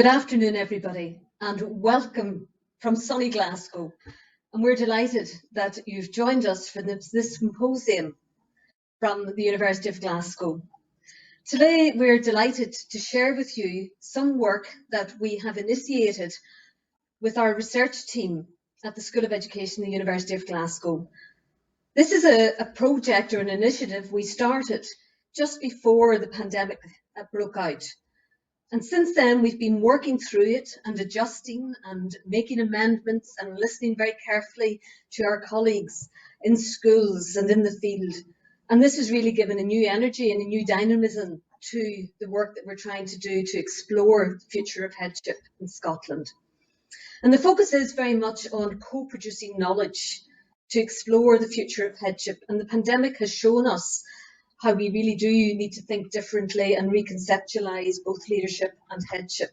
Good afternoon, everybody, and welcome from sunny Glasgow. And we're delighted that you've joined us for this symposium from the University of Glasgow. Today, we're delighted to share with you some work that we have initiated with our research team at the School of Education, the University of Glasgow. This is a project or an initiative we started just before the pandemic broke out. And since then, we've been working through it and adjusting and making amendments and listening very carefully to our colleagues in schools and in the field. And this has really given a new energy and a new dynamism to the work that we're trying to do to explore the future of headship in Scotland. And the focus is very much on co-producing knowledge to explore the future of headship. And the pandemic has shown us how we really do need to think differently and reconceptualise both leadership and headship.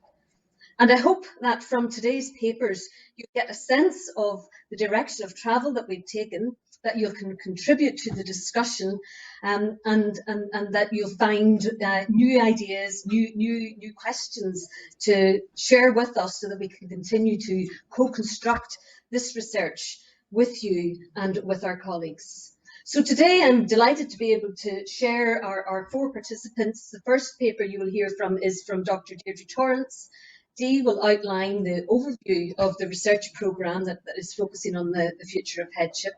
And I hope that from today's papers, you get a sense of the direction of travel that we've taken, that you can contribute to the discussion, and that you'll find new ideas, new questions to share with us so that we can continue to co-construct this research with you and with our colleagues. So today I'm delighted to be able to share our four participants. The first paper you will hear from is from Dr. Deirdre Torrance. Dee will outline the overview of the research programme that is focusing on the future of headship.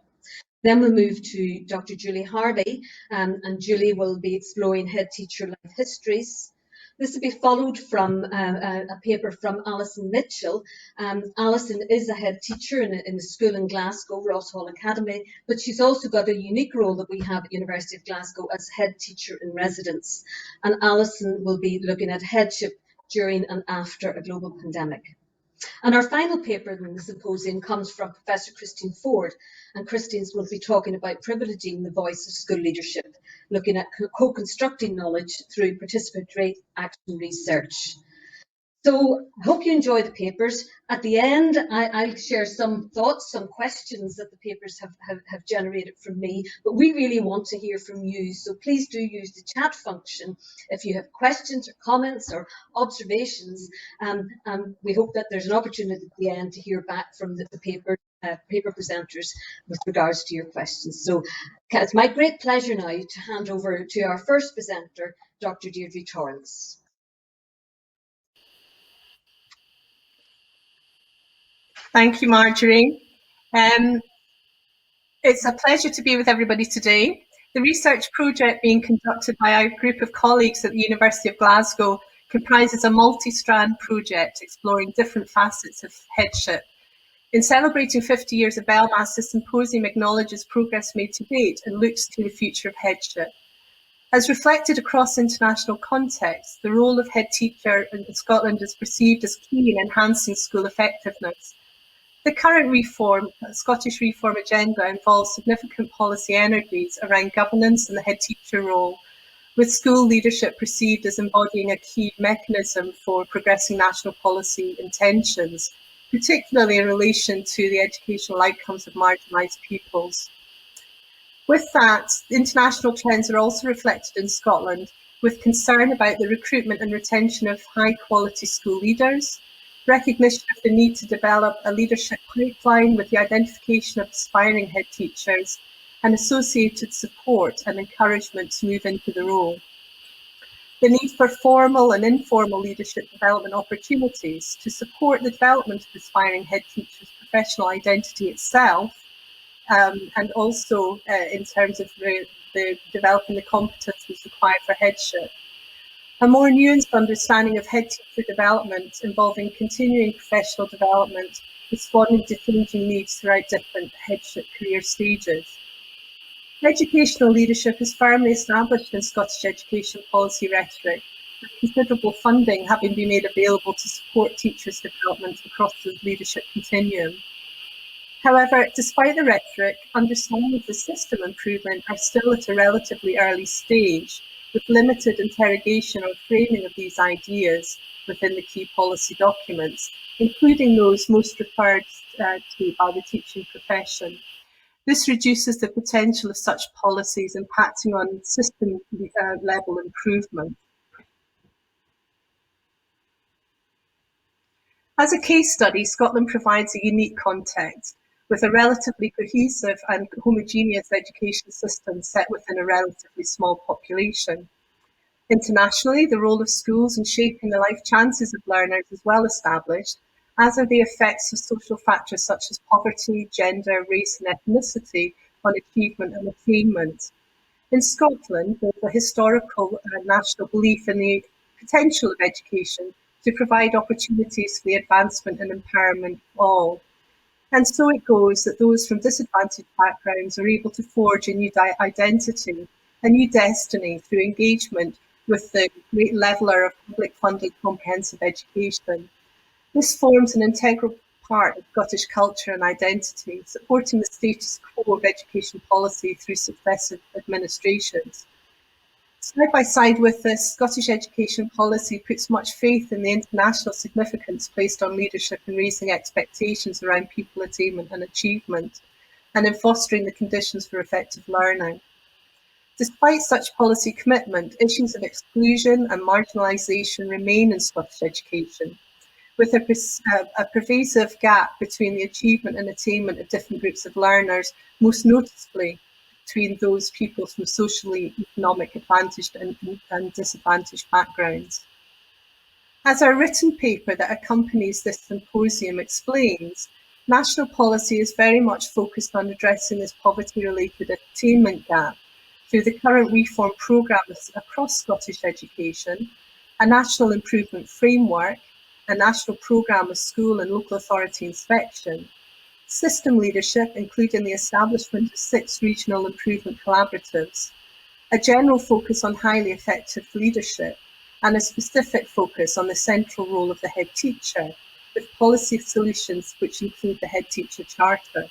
Then we'll move to Dr. Julie Harvey, and Julie will be exploring Headteacher life histories. This will be followed from a paper from Alison Mitchell. Alison is a head teacher in the school in Glasgow, Ross Hall Academy, but she's also got a unique role that we have at University of Glasgow as head teacher in residence. And Alison will be looking at headship during and after a global pandemic. And our final paper in the symposium comes from Professor Christine Forde, and Christine will be talking about privileging the voice of school leadership, looking at co-constructing knowledge through participatory action research. So I hope you enjoy the papers. At the end, I'll share some thoughts, some questions that the papers have generated from me, but we really want to hear from you. So please do use the chat function if you have questions or comments or observations. We hope that there's an opportunity at the end to hear back from the paper presenters with regards to your questions. So it's my great pleasure now to hand over to our first presenter, Dr. Deirdre Torrance. Thank you, Marjorie. It's a pleasure to be with everybody today. The research project being conducted by our group of colleagues at the University of Glasgow comprises a multi-strand project exploring different facets of headship. In celebrating 50 years of BELMAS, the symposium acknowledges progress made to date and looks to the future of headship. As reflected across international contexts, the role of head teacher in Scotland is perceived as key in enhancing school effectiveness. The current Scottish reform agenda involves significant policy energies around governance and the head teacher role, with school leadership perceived as embodying a key mechanism for progressing national policy intentions, particularly in relation to the educational outcomes of marginalised pupils. With that, international trends are also reflected in Scotland, with concern about the recruitment and retention of high-quality school leaders, recognition of the need to develop a leadership pipeline with the identification of aspiring head teachers, and associated support and encouragement to move into the role. The need for formal and informal leadership development opportunities to support the development of aspiring head teachers' professional identity itself, and also in terms of the developing the competencies required for headship. A more nuanced understanding of head teacher development involving continuing professional development, responding to changing needs throughout different headship career stages. Educational leadership is firmly established in Scottish education policy rhetoric, with considerable funding having been made available to support teachers' development across the leadership continuum. However, despite the rhetoric, understanding of the system improvement are still at a relatively early stage, with limited interrogation or framing of these ideas within the key policy documents, including those most referred to by the teaching profession. This reduces the potential of such policies impacting on system level improvement. As a case study, Scotland provides a unique context with a relatively cohesive and homogeneous education system set within a relatively small population. Internationally, the role of schools in shaping the life chances of learners is well established, as are the effects of social factors such as poverty, gender, race and ethnicity on achievement and attainment. In Scotland, there's a historical and national belief in the potential of education to provide opportunities for the advancement and empowerment of all. And so it goes that those from disadvantaged backgrounds are able to forge a new identity, a new destiny through engagement with the great leveller of public funded comprehensive education. This forms an integral part of Scottish culture and identity, supporting the status quo of education policy through successive administrations. Side by side with this, Scottish education policy puts much faith in the international significance placed on leadership in raising expectations around pupil attainment and achievement, and in fostering the conditions for effective learning. Despite such policy commitment, issues of exclusion and marginalisation remain in Scottish education, with a pervasive gap between the achievement and attainment of different groups of learners, most noticeably between those pupils from socially economic advantaged and disadvantaged backgrounds. As our written paper that accompanies this symposium explains, national policy is very much focused on addressing this poverty-related attainment gap through the current reform programmes across Scottish education, a national improvement framework, a national programme of school and local authority inspection, system leadership, including the establishment of 6 regional improvement collaboratives, a general focus on highly effective leadership, and a specific focus on the central role of the head teacher, with policy solutions which include the head teacher charter.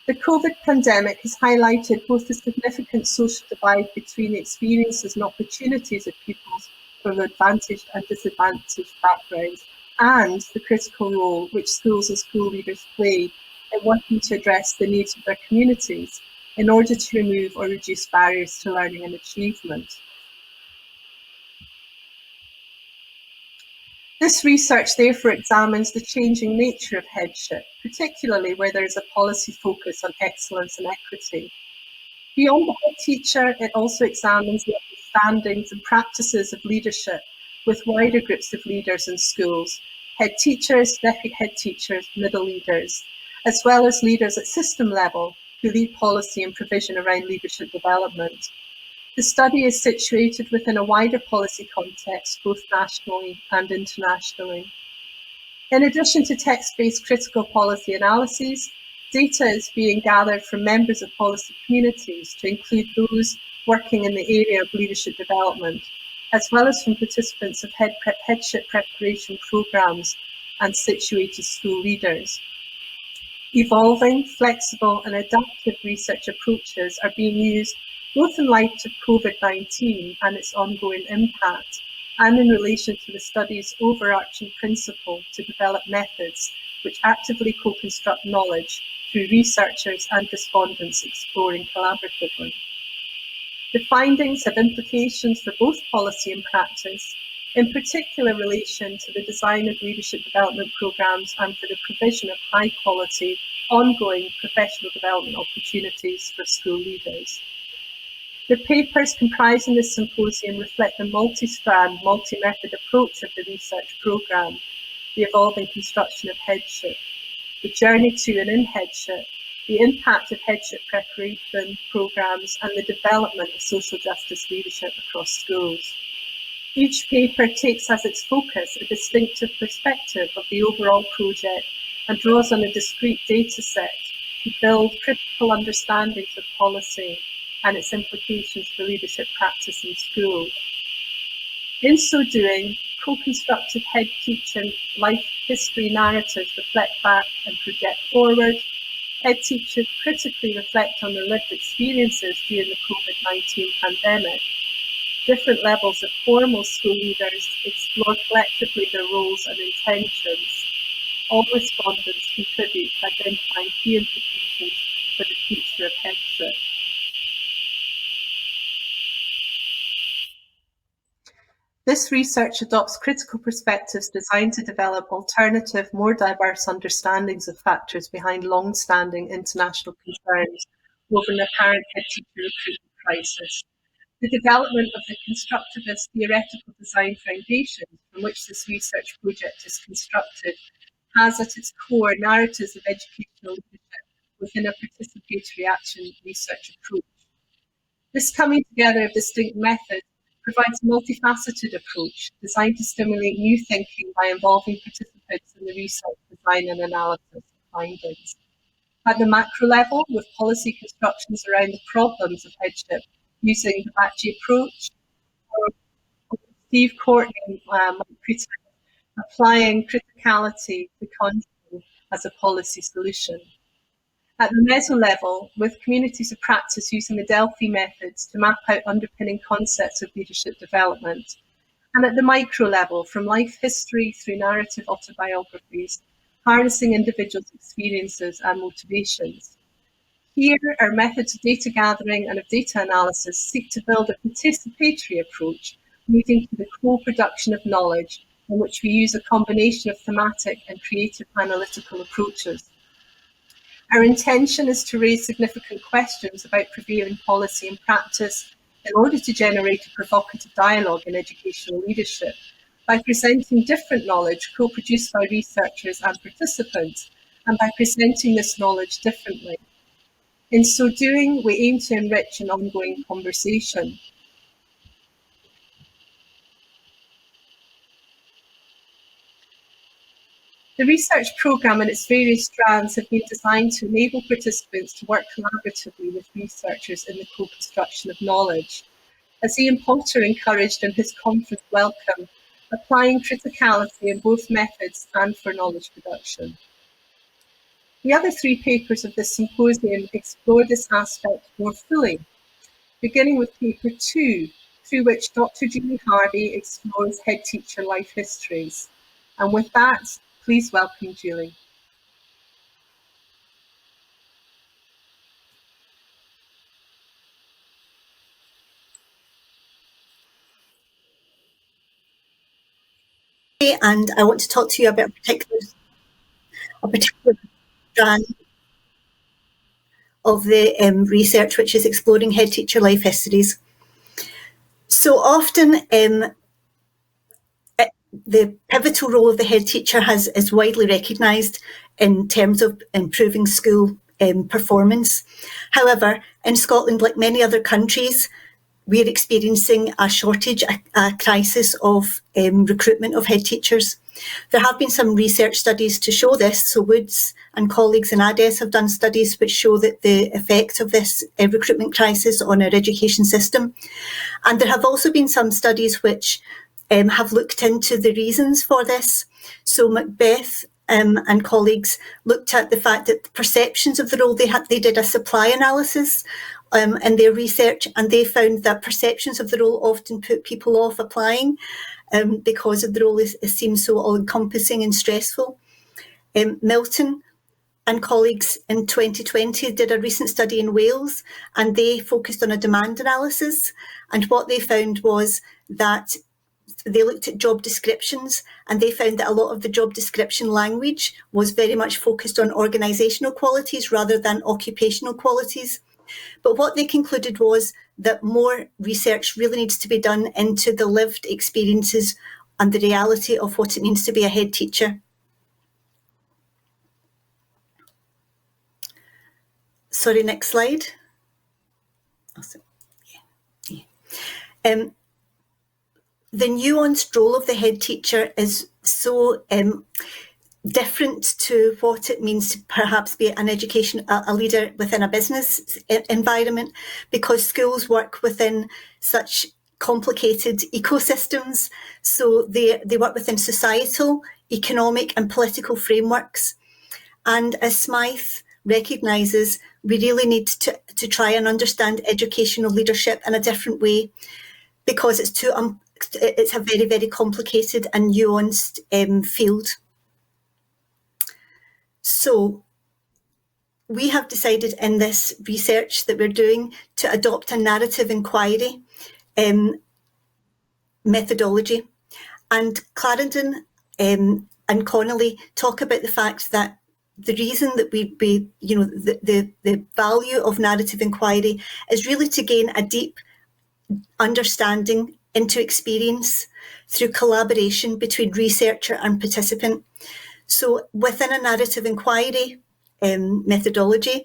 The COVID pandemic has highlighted both the significant social divide between the experiences and opportunities of pupils from advantaged and disadvantaged backgrounds, and the critical role which schools and school leaders play in working to address the needs of their communities in order to remove or reduce barriers to learning and achievement. This research therefore examines the changing nature of headship, particularly where there is a policy focus on excellence and equity. Beyond the head teacher, it also examines the understandings and practices of leadership with wider groups of leaders in schools, head teachers, deputy head teachers, middle leaders, as well as leaders at system level who lead policy and provision around leadership development. The study is situated within a wider policy context, both nationally and internationally. In addition to text-based critical policy analyses, data is being gathered from members of policy communities to include those working in the area of leadership development, as well as from participants of headship preparation programmes and situated school leaders. Evolving, flexible and adaptive research approaches are being used both in light of COVID-19 and its ongoing impact, and in relation to the study's overarching principle to develop methods which actively co-construct knowledge through researchers and respondents exploring collaboratively. The findings have implications for both policy and practice, in particular relation to the design of leadership development programmes and for the provision of high-quality, ongoing professional development opportunities for school leaders. The papers comprising this symposium reflect the multi-strand, multi-method approach of the research programme, the evolving construction of headship, the journey to and in headship, the impact of headship preparation programmes and the development of social justice leadership across schools. Each paper takes as its focus a distinctive perspective of the overall project and draws on a discrete data set to build critical understandings of policy and its implications for leadership practice in schools. In so doing, co-constructed head teaching life history narratives reflect back and project forward. Head teachers critically reflect on their lived experiences during the COVID-19 pandemic. Different levels of formal school leaders explore collectively their roles and intentions. All respondents contribute to identifying key implications for the future of headship. This research adopts critical perspectives designed to develop alternative, more diverse understandings of factors behind long-standing international concerns over the apparent headteacher recruitment crisis. The development of the constructivist theoretical design foundation from which this research project is constructed has at its core narratives of educational leadership within a participatory action research approach. This coming together of distinct methods provides a multifaceted approach designed to stimulate new thinking by involving participants in the research, design and analysis of findings. At the macro level, with policy constructions around the problems of headship using the Batchy approach, or Steve Courtney applying criticality to content as a policy solution. At the meso level, with communities of practice using the Delphi methods to map out underpinning concepts of leadership development. And at the micro level, from life history through narrative autobiographies, harnessing individuals' experiences and motivations. Here, our methods of data gathering and of data analysis seek to build a participatory approach, leading to the co-production of knowledge, in which we use a combination of thematic and creative analytical approaches. Our intention is to raise significant questions about prevailing policy and practice in order to generate a provocative dialogue in educational leadership by presenting different knowledge co-produced by researchers and participants, and by presenting this knowledge differently. In so doing, we aim to enrich an ongoing conversation. The research programme and its various strands have been designed to enable participants to work collaboratively with researchers in the co-construction of knowledge. As Ian Potter encouraged in his conference welcome, applying criticality in both methods and for knowledge production. The other three papers of this symposium explore this aspect more fully, beginning with paper 2, through which Dr. Julie Harvey explores headteacher life histories. And with that, please welcome Julie. And I want to talk to you about a particular strand of the research which is exploring headteacher life histories. So often the pivotal role of the headteacher is widely recognised in terms of improving school performance. However, in Scotland, like many other countries, we're experiencing a shortage, a crisis of recruitment of head teachers. There have been some research studies to show this. So Woods and colleagues in ADES have done studies which show that the effect of this recruitment crisis on our education system. And there have also been some studies which have looked into the reasons for this. So Macbeth and colleagues looked at the fact that the perceptions of the role, they did a supply analysis in their research, and they found that perceptions of the role often put people off applying because of the role seems so all-encompassing and stressful. Milton and colleagues in 2020 did a recent study in Wales, and they focused on a demand analysis, and what they found was that they looked at job descriptions, and they found that a lot of the job description language was very much focused on organisational qualities rather than occupational qualities. But what they concluded was that more research really needs to be done into the lived experiences and the reality of what it means to be a head teacher. Sorry, next slide. Awesome. Yeah. The nuanced role of the head teacher is so different to what it means to perhaps be a leader within a business environment, because schools work within such complicated ecosystems. So they work within societal, economic and political frameworks. And as Smythe recognises, we really need to try and understand educational leadership in a different way, because it's a very, very complicated and nuanced field. So we have decided in this research that we're doing to adopt a narrative inquiry methodology. And Clarendon and Connolly talk about the fact that the reason that the value of narrative inquiry is really to gain a deep understanding into experience through collaboration between researcher and participant. So within a narrative inquiry methodology,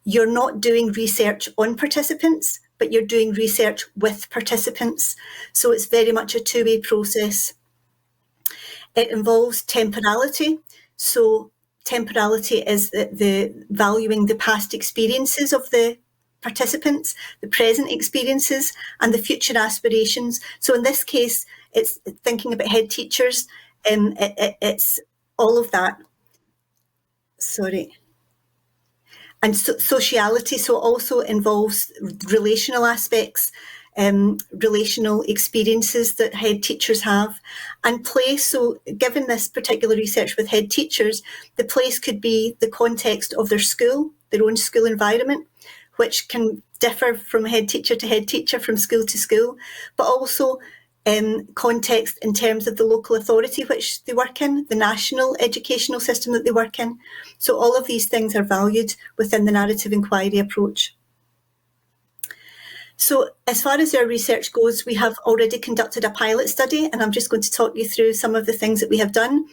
you're not doing research on participants, but you're doing research with participants. So it's very much a two-way process. It involves temporality. So temporality is the valuing the past experiences of the participants, the present experiences, and the future aspirations. So in this case, it's thinking about head teachers. It's all of that. Sorry. And sociality, so also involves relational aspects, relational experiences that head teachers have, and place. So given this particular research with head teachers, the place could be the context of their school, their own school environment, which can differ from head teacher to head teacher, from school to school, but also context in terms of the local authority which they work in, the national educational system that they work in. So all of these things are valued within the narrative inquiry approach. So as far as our research goes, we have already conducted a pilot study, and I'm just going to talk you through some of the things that we have done.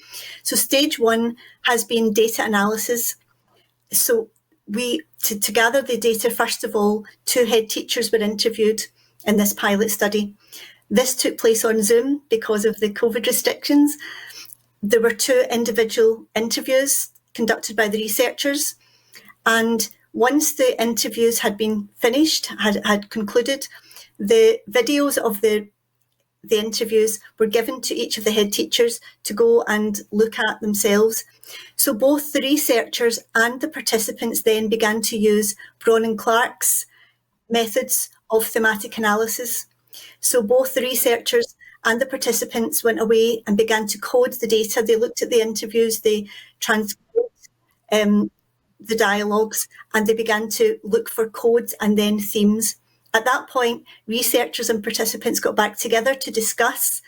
So stage one has been data analysis. So to gather the data, first of all, 2 head teachers were interviewed in this pilot study. This took place on Zoom because of the COVID restrictions. There were 2 individual interviews conducted by the researchers, and once the interviews had been finished, had concluded, the videos of the interviews were given to each of the head teachers to go and look at themselves. So both the researchers and the participants then began to use Braun and Clark's methods of thematic analysis. So both the researchers and the participants went away and began to code the data. They looked at the interviews, they transcribed the dialogues, and they began to look for codes and then themes. At that point, researchers and participants got back together to discuss.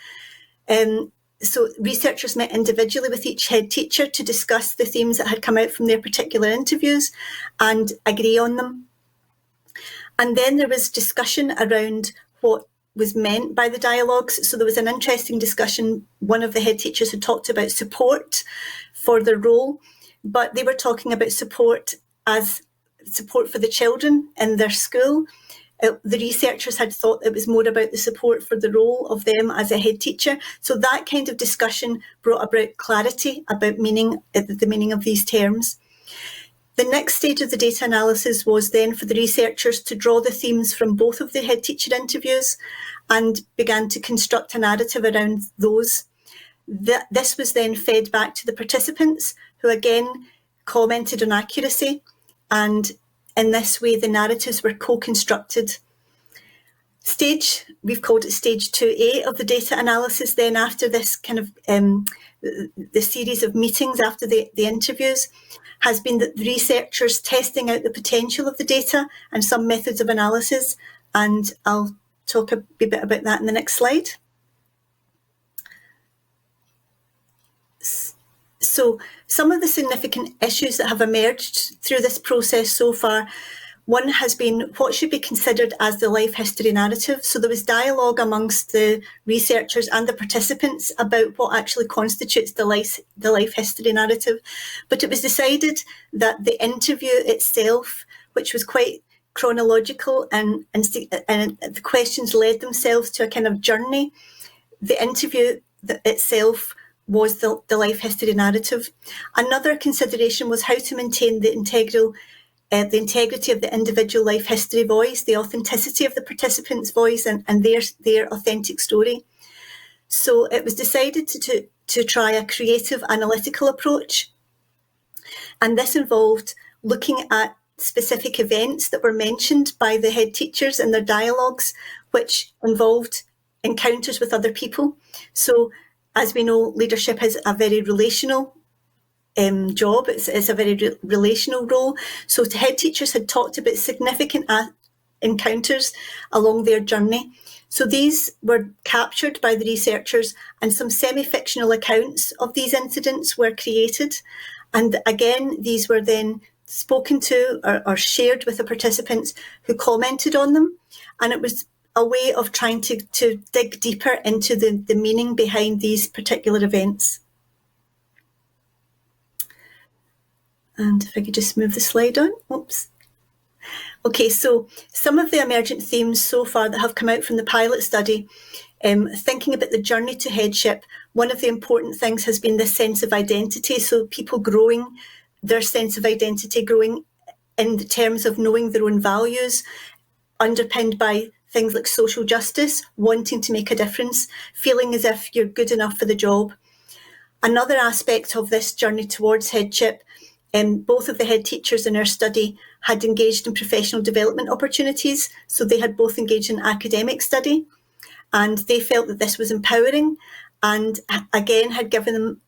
So researchers met individually with each head teacher to discuss the themes that had come out from their particular interviews and agree on them. And then there was discussion around what was meant by the dialogues. So there was an interesting discussion. One of the head teachers had talked about support for their role, but they were talking about support as support for the children in their school. The researchers had thought it was more about the support for the role of them as a head teacher. So that kind of discussion brought about clarity about the meaning of these terms. The next stage of the data analysis was then for the researchers to draw the themes from both of the head teacher interviews and began to construct a narrative around those. This was then fed back to the participants, who again commented on accuracy, and in this way the narratives were co-constructed. We've called it stage 2A of the data analysis then, after this kind of the series of meetings after the interviews, has been that the researchers testing out the potential of the data and some methods of analysis, and I'll talk a bit about that in the next slide. So some of the significant issues that have emerged through this process so far, one has been what should be considered as the life history narrative. So there was dialogue amongst the researchers and the participants about what actually constitutes the life history narrative. But it was decided that the interview itself, which was quite chronological and the questions led themselves to a kind of journey, the interview itself was the life history narrative. Another consideration was how to maintain the integrity of the individual life history voice, the authenticity of the participant's voice and their authentic story. So it was decided to try a creative analytical approach. And this involved looking at specific events that were mentioned by the head teachers in their dialogues, which involved encounters with other people. So as we know, leadership is a very relational job. It's a very relational role. So the head teachers had talked about significant encounters along their journey. So these were captured by the researchers, and some semi-fictional accounts of these incidents were created. And again, these were then spoken to or shared with the participants who commented on them. And it was a way of trying to dig deeper into the meaning behind these particular events. And if I could just move the slide on. Oops. Okay, so some of the emergent themes so far that have come out from the pilot study, thinking about the journey to headship, one of the important things has been this sense of identity. So people growing their sense of identity, growing in the terms of knowing their own values, underpinned by things like social justice, wanting to make a difference, feeling as if you're good enough for the job. Another aspect of this journey towards headship, both of the head teachers in our study had engaged in professional development opportunities. So they had both engaged in academic study, and they felt that this was empowering and again had given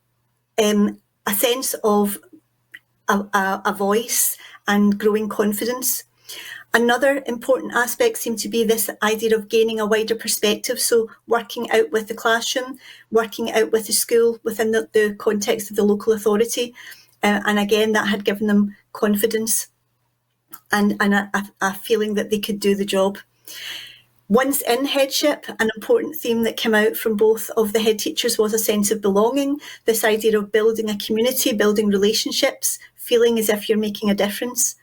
them a sense of a voice and growing confidence. Another important aspect seemed to be this idea of gaining a wider perspective. So working out with the classroom, working out with the school within the context of the local authority. And again, that had given them confidence and a feeling that they could do the job. Once in headship, an important theme that came out from both of the head teachers was a sense of belonging, this idea of building a community, building relationships, feeling as if you're making a difference.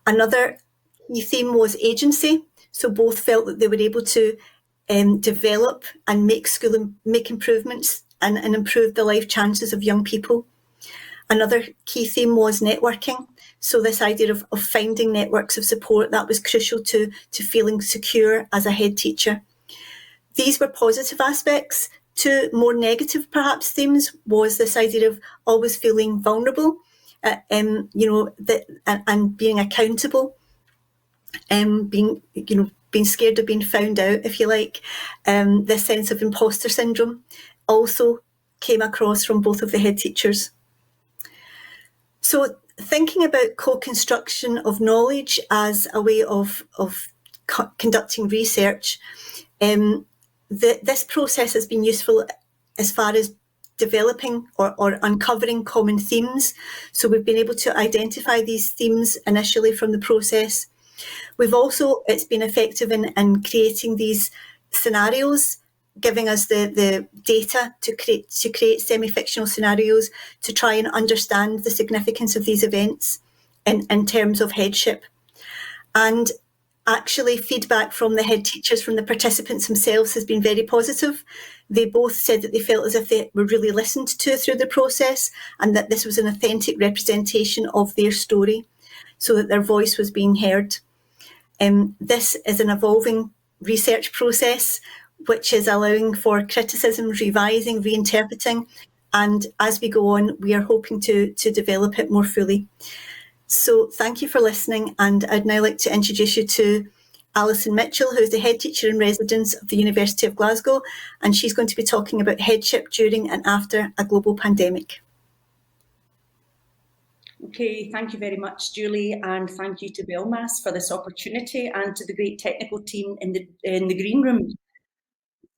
Another key theme was agency. So both felt that they were able to develop and make improvements and improve the life chances of young people. Another key theme was networking. So this idea of finding networks of support, that was crucial to feeling secure as a head teacher. These were positive aspects. Two more negative, perhaps, themes was this idea of always feeling vulnerable, and being accountable, being scared of being found out, if you like. This sense of imposter syndrome also came across from both of the head teachers. So thinking about co-construction of knowledge as a way of conducting research, this process has been useful as far as developing or uncovering common themes. So we've been able to identify these themes initially from the process. It's been effective in creating these scenarios, giving us the data to create semi-fictional scenarios to try and understand the significance of these events in terms of headship. And actually, feedback from the head teachers, from the participants themselves, has been very positive. They both said that they felt as if they were really listened to through the process and that this was an authentic representation of their story, so that their voice was being heard. This is an evolving research process which is allowing for criticism, revising, reinterpreting, and as we go on, we are hoping to develop it more fully. So thank you for listening, and I'd now like to introduce you to Alison Mitchell, who is the head teacher in residence of the University of Glasgow, and she's going to be talking about headship during and after a global pandemic. Okay, thank you very much, Julie, and thank you to BELMAS for this opportunity and to the great technical team in the green room.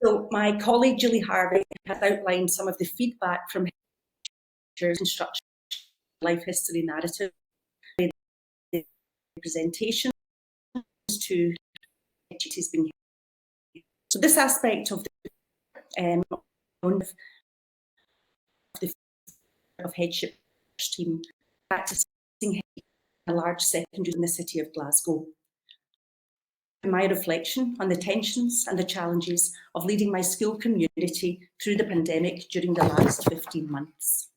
So my colleague Julie Harvey has outlined some of the feedback from teachers construction life history narrative, the presentation to teachers being here. So this aspect of the headship team practicing a large secondary in the city of Glasgow. My reflection on the tensions and the challenges of leading my school community through the pandemic during the last 15 months.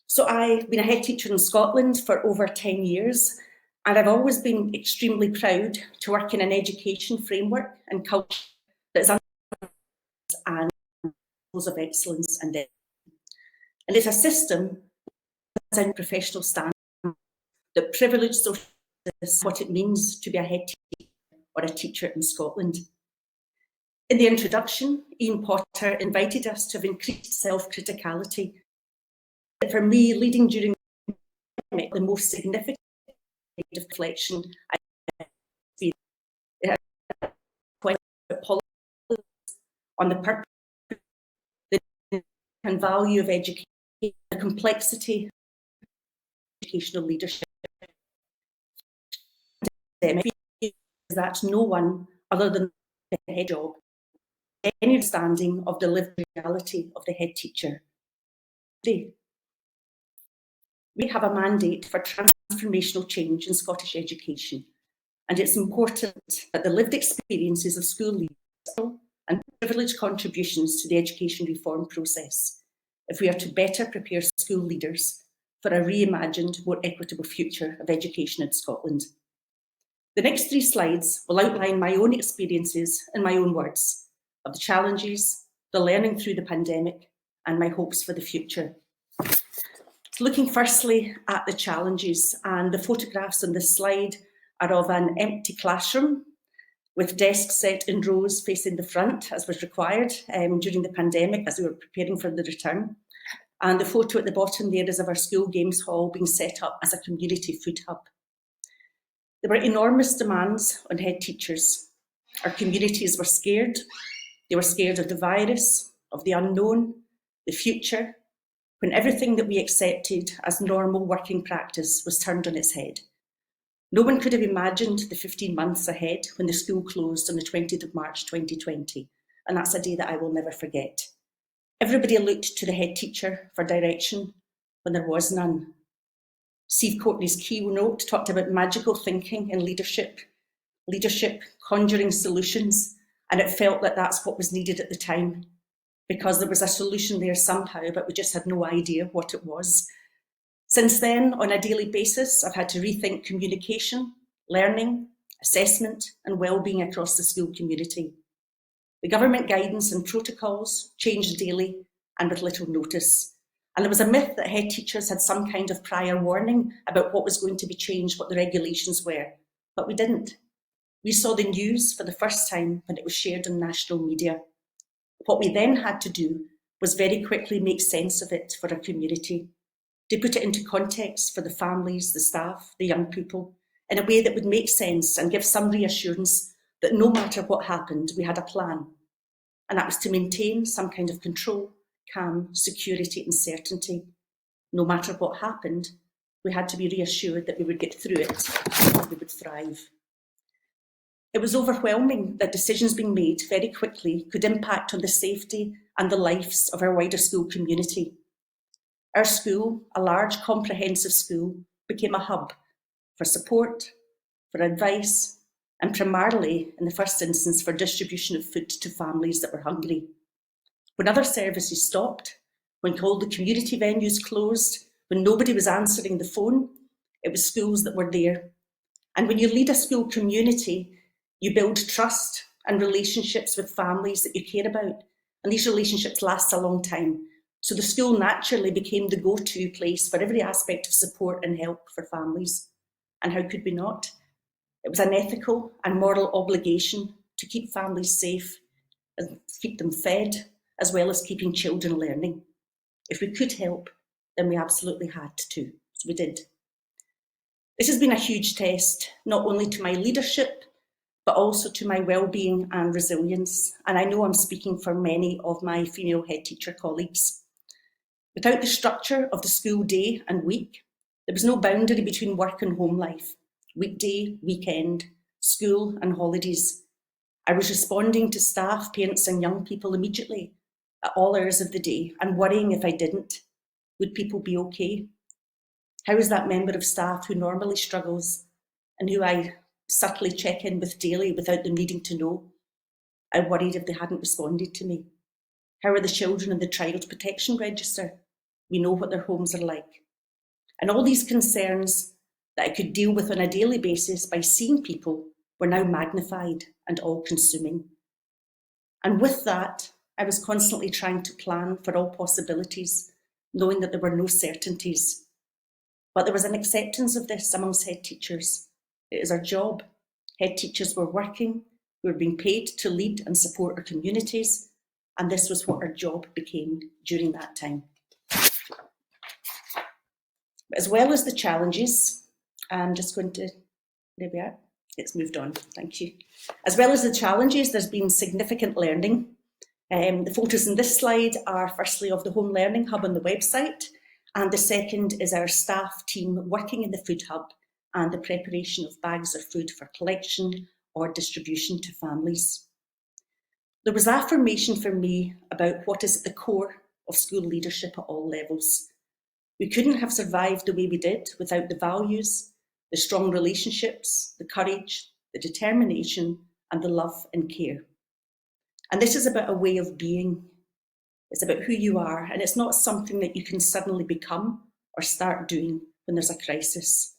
So I've been a head teacher in Scotland for over 10 years, and I've always been extremely proud to work in an education framework and culture that is and levels of excellence and it's a system and professional standards that privilege social justice, what it means to be a head teacher or a teacher in Scotland. In the introduction, Ian Potter invited us to have increased self-criticality. For me, leading during the pandemic, the most significant reflection I experienced on the purpose and value of education, the complexity of educational leadership. That no one other than the head job any understanding of the lived reality of the head teacher. We have a mandate for transformational change in Scottish education, and it's important that the lived experiences of school leaders and privileged contributions to the education reform process if we are to better prepare school leaders for a reimagined, more equitable future of education in Scotland. The next 3 slides will outline my own experiences in my own words of the challenges, the learning through the pandemic, and my hopes for the future. So looking firstly at the challenges, and the photographs on this slide are of an empty classroom with desks set in rows facing the front, as was required during the pandemic as we were preparing for the return. And the photo at the bottom there is of our school games hall being set up as a community food hub. There were enormous demands on head teachers. Our communities were scared. They were scared of the virus, of the unknown, the future, when everything that we accepted as normal working practice was turned on its head. No one could have imagined the 15 months ahead when the school closed on the 20th of March 2020, and that's a day that I will never forget. Everybody looked to the head teacher for direction when there was none. Steve Courtney's keynote talked about magical thinking and leadership conjuring solutions, and it felt like that's what was needed at the time, because there was a solution there somehow, but we just had no idea what it was. Since then, on a daily basis, I've had to rethink communication, learning, assessment, and well-being across the school community. The government guidance and protocols changed daily and with little notice. And there was a myth that head teachers had some kind of prior warning about what was going to be changed, what the regulations were, but we didn't. We saw the news for the first time when it was shared in national media. What we then had to do was very quickly make sense of it for our community, to put it into context for the families, the staff, the young people, in a way that would make sense and give some reassurance that no matter what happened, we had a plan. And that was to maintain some kind of control, calm, security and certainty. No matter what happened, we had to be reassured that we would get through it and we would thrive. It was overwhelming that decisions being made very quickly could impact on the safety and the lives of our wider school community. Our school, a large comprehensive school, became a hub for support, for advice, and primarily, in the first instance, for distribution of food to families that were hungry. When other services stopped, when all the community venues closed, when nobody was answering the phone, it was schools that were there. And when you lead a school community, you build trust and relationships with families that you care about. And these relationships last a long time. So the school naturally became the go-to place for every aspect of support and help for families. And how could we not? It was an ethical and moral obligation to keep families safe and keep them fed, as well as keeping children learning. If we could help, then we absolutely had to. So we did. This has been a huge test, not only to my leadership, but also to my well-being and resilience. And I know I'm speaking for many of my female head teacher colleagues. Without the structure of the school day and week, there was no boundary between work and home life, weekday, weekend, school and holidays. I was responding to staff, parents and young people immediately at all hours of the day and worrying if I didn't, would people be okay? How is that member of staff who normally struggles and who I subtly check in with daily without them needing to know? I worried if they hadn't responded to me. How are the children in the Child Protection Register? We know what their homes are like. And all these concerns that I could deal with on a daily basis by seeing people were now magnified and all-consuming. And with that, I was constantly trying to plan for all possibilities, knowing that there were no certainties. But there was an acceptance of this amongst head teachers. It is our job. Head teachers were working, we were being paid to lead and support our communities, and this was what our job became during that time. But as well as the challenges, I'm just going to, there we are, it's moved on, thank you. As well as the challenges, there's been significant learning. The photos in this slide are firstly of the Home Learning Hub on the website, and the second is our staff team working in the food hub and the preparation of bags of food for collection or distribution to families. There was affirmation for me about what is at the core of school leadership at all levels. We couldn't have survived the way we did without the values, the strong relationships, the courage, the determination, and the love and care. And this is about a way of being. It's about who you are, and it's not something that you can suddenly become or start doing when there's a crisis.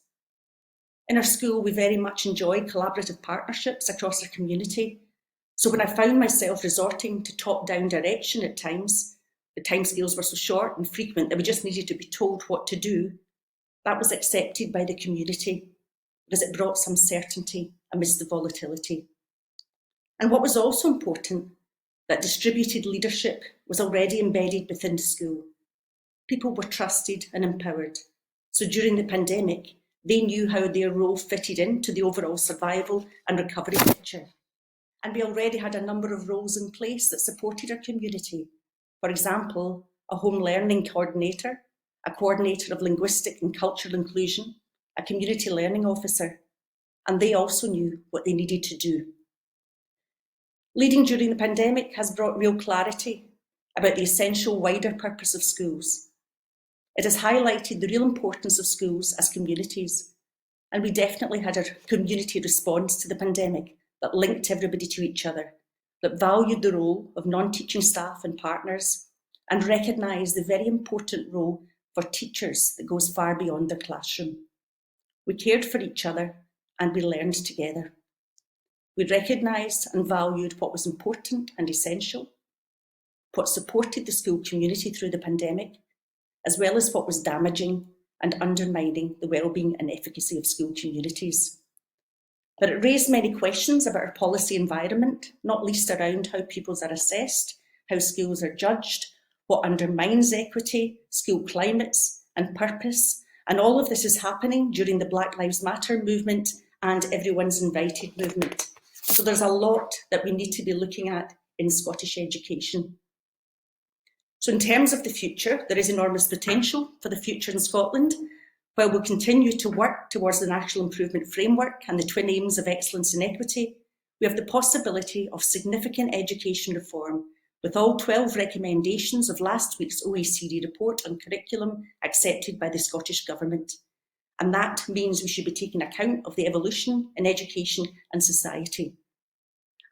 In our school, we very much enjoy collaborative partnerships across our community. So when I found myself resorting to top-down direction at times, the timescales were so short and frequent that we just needed to be told what to do, that was accepted by the community because it brought some certainty amidst the volatility. And what was also important, that distributed leadership was already embedded within the school. People were trusted and empowered. So during the pandemic, they knew how their role fitted into the overall survival and recovery picture. And we already had a number of roles in place that supported our community. For example, a home learning coordinator, a coordinator of linguistic and cultural inclusion, a community learning officer, and they also knew what they needed to do. Leading during the pandemic has brought real clarity about the essential wider purpose of schools. It has highlighted the real importance of schools as communities, and we definitely had a community response to the pandemic that linked everybody to each other, that valued the role of non-teaching staff and partners, and recognised the very important role for teachers that goes far beyond their classroom. We cared for each other and we learned together. We recognised and valued what was important and essential, what supported the school community through the pandemic, as well as what was damaging and undermining the wellbeing and efficacy of school communities. But it raised many questions about our policy environment, not least around how pupils are assessed, how schools are judged, what undermines equity, school climates and purpose. And all of this is happening during the Black Lives Matter movement and Everyone's Invited movement. So there's a lot that we need to be looking at in Scottish education. So in terms of the future, there is enormous potential for the future in Scotland. While we'll continue to work towards the National Improvement Framework and the twin aims of excellence and equity, we have the possibility of significant education reform, with all 12 recommendations of last week's OECD report on curriculum accepted by the Scottish Government. And that means we should be taking account of the evolution in education and society.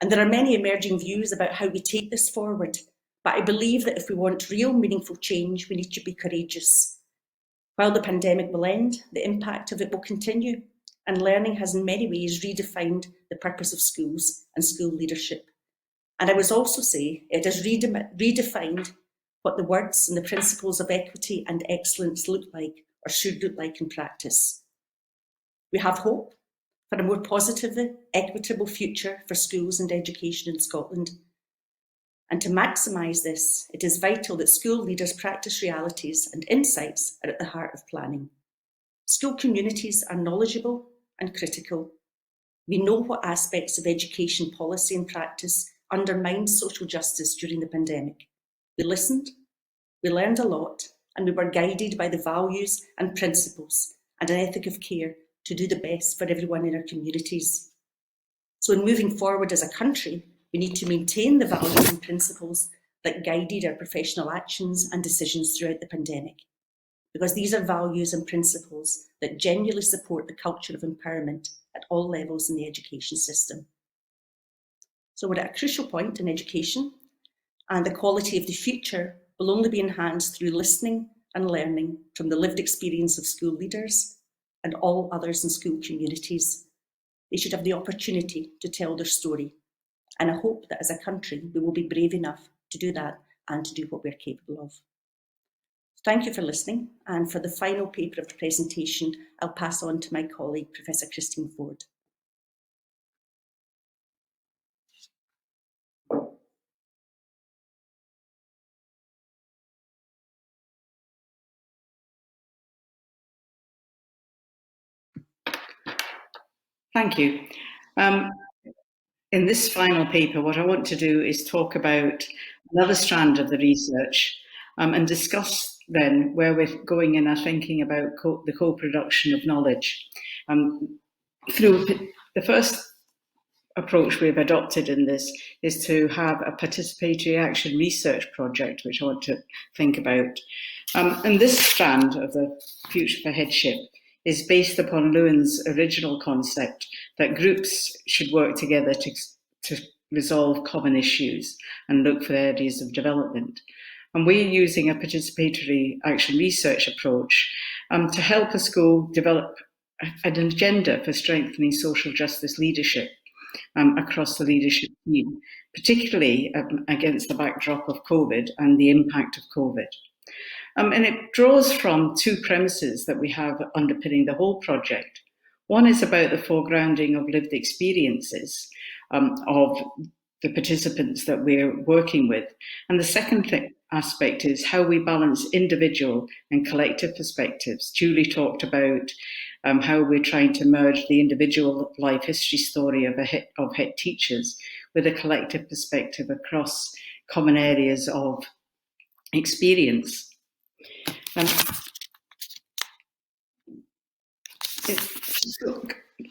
And there are many emerging views about how we take this forward, but I believe that if we want real meaningful change, we need to be courageous. While the pandemic will end, the impact of it will continue, and learning has in many ways redefined the purpose of schools and school leadership. And I would also say it has redefined what the words and the principles of equity and excellence look like or should look like in practice. We have hope for a more positive, equitable future for schools and education in Scotland. And to maximise this, it is vital that school leaders practice realities and insights are at the heart of planning. School communities are knowledgeable and critical. We know what aspects of education policy and practice undermined social justice during the pandemic. We listened, we learned a lot, and we were guided by the values and principles and an ethic of care to do the best for everyone in our communities. So in moving forward as a country, we need to maintain the values and principles that guided our professional actions and decisions throughout the pandemic, because these are values and principles that genuinely support the culture of empowerment at all levels in the education system. So we're at a crucial point in education, and the quality of the future will only be enhanced through listening and learning from the lived experience of school leaders and all others in school communities. They should have the opportunity to tell their story. And I hope that as a country, we will be brave enough to do that and to do what we're capable of. Thank you for listening. And for the final paper of the presentation, I'll pass on to my colleague, Professor Christine Forde. Thank you. In this final paper, what I want to do is talk about another strand of the research, and discuss then where we're going in our thinking about the co-production of knowledge. Through the first approach we've adopted in this is to have a participatory action research project, which I want to think about. And this strand of the Future for Headship is based upon Lewin's original concept that groups should work together to resolve common issues and look for areas of development. And we're using a participatory action research approach to help us go develop an agenda for strengthening social justice leadership across the leadership team, particularly against the backdrop of COVID and the impact of COVID. And it draws from two premises that we have underpinning the whole project. One is about the foregrounding of lived experiences of the participants that we're working with. And the second aspect is how we balance individual and collective perspectives. Julie talked about how we're trying to merge the individual life history story of head teachers with a collective perspective across common areas of experience.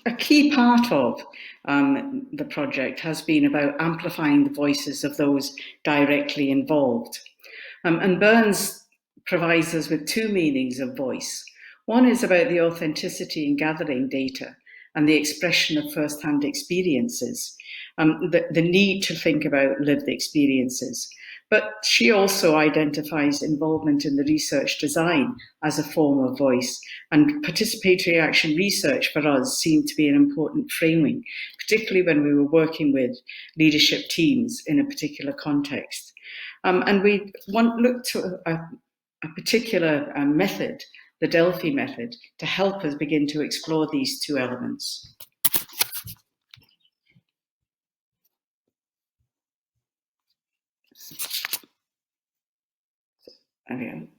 A key part of the project has been about amplifying the voices of those directly involved. And Burns provides us with two meanings of voice. One is about the authenticity in gathering data and the expression of first-hand experiences, the need to think about lived experiences. But she also identifies involvement in the research design as a form of voice, and participatory action research for us seemed to be an important framing, particularly when we were working with leadership teams in a particular context. And we looked to a particular method, the Delphi Method, to help us begin to explore these two elements.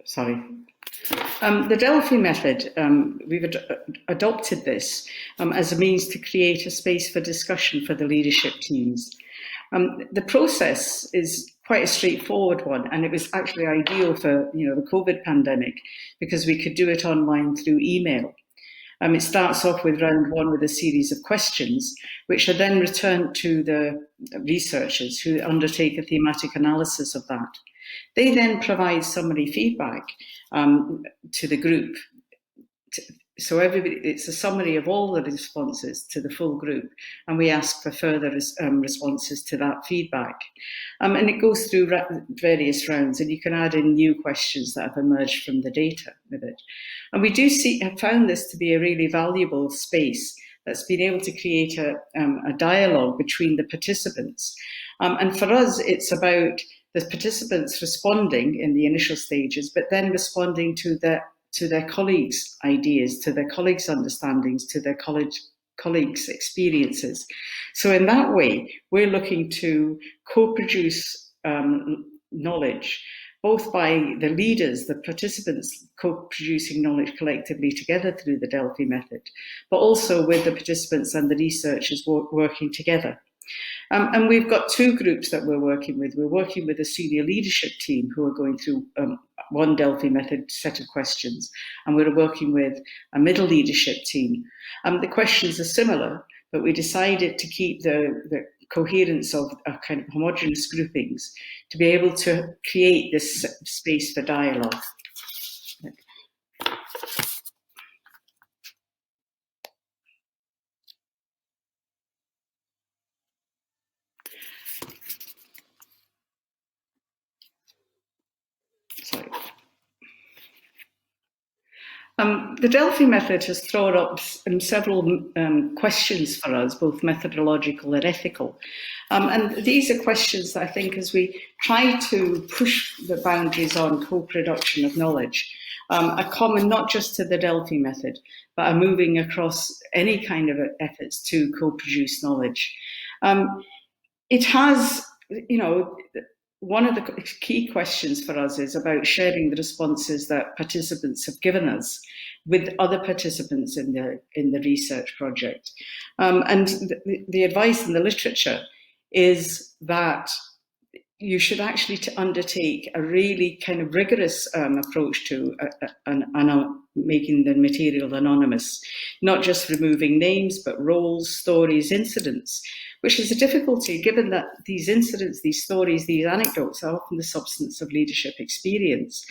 Sorry. The Delphi Method, we've adopted this as a means to create a space for discussion for the leadership teams. The process is quite a straightforward one, and it was actually ideal for the COVID pandemic because we could do it online through email. It starts off with round one with a series of questions, which are then returned to the researchers who undertake a thematic analysis of that. They then provide summary feedback to the group. So it's a summary of all the responses to the full group, and we ask for further responses to that feedback. And it goes through various rounds, and you can add in new questions that have emerged from the data with it. And we have found this to be a really valuable space that's been able to create a dialogue between the participants. And for us, it's about the participants responding in the initial stages, but then responding to their colleagues' ideas, to their colleagues' understandings, to their colleagues' experiences. So in that way, we're looking to co-produce knowledge, both by the leaders, the participants co-producing knowledge collectively together through the Delphi Method, but also with the participants and the researchers working together. And we've got two groups that we're working with. We're working with a senior leadership team who are going through one Delphi Method set of questions, and we're working with a middle leadership team. The questions are similar, but we decided to keep the coherence of a kind of homogeneous groupings to be able to create this space for dialogue. Sorry. The Delphi Method has thrown up several questions for us, both methodological and ethical. And these are questions that I think, as we try to push the boundaries on co-production of knowledge, are common not just to the Delphi Method, but are moving across any kind of efforts to co-produce knowledge. It has, one of the key questions for us is about sharing the responses that participants have given us with other participants in the research project. And the advice in the literature is that you should actually undertake a really kind of rigorous approach to making the material anonymous, not just removing names, but roles, stories, incidents, which is a difficulty given that these incidents, these stories, these anecdotes are often the substance of leadership experience.